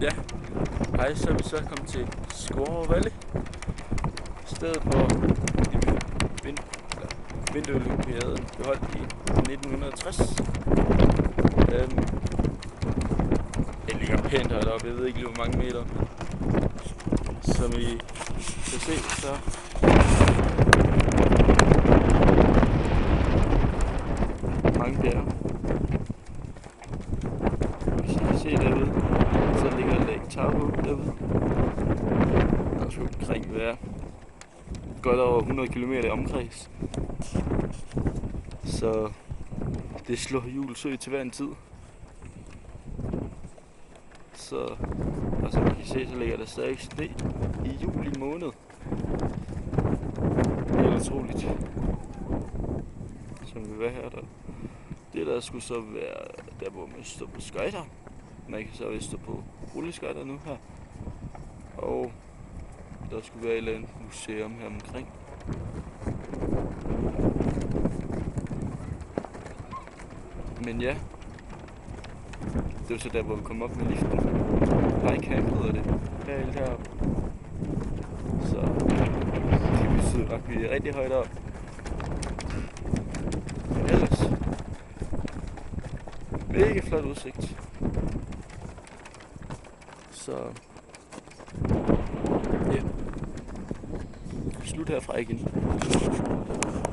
Ja, hej, så er vi så kommet til Skåre Valley. Stedet hvor vinterolympiaden blev holdt i 1960. Det ligger pænt heroppe, jeg ved ikke lige hvor mange meter, men som I kan se, så mange bjerge. Hvis I kan se derude, så ligger Lake Tahoe derude. Der skulle omkring være godt over 100 km i omkreds. Så det slår Hjul Sø til hver en tid. Så, og som I kan se, så ligger der stadig sne i juli måned. Helt utroligt. Som vil være her der. Det der skulle så være der, hvor man står på skøjter. Man kan så vist stå på rulleskøjter nu her. Og der skulle være et eller andet museum her omkring. Men ja, det var så der, hvor vi kom op med liften. High Camp hedder det. Helt heroppe. Så det betyder nok, at vi er rigtig højt op. Men ellers mega flot udsigt. Så ja, slut herfra igen.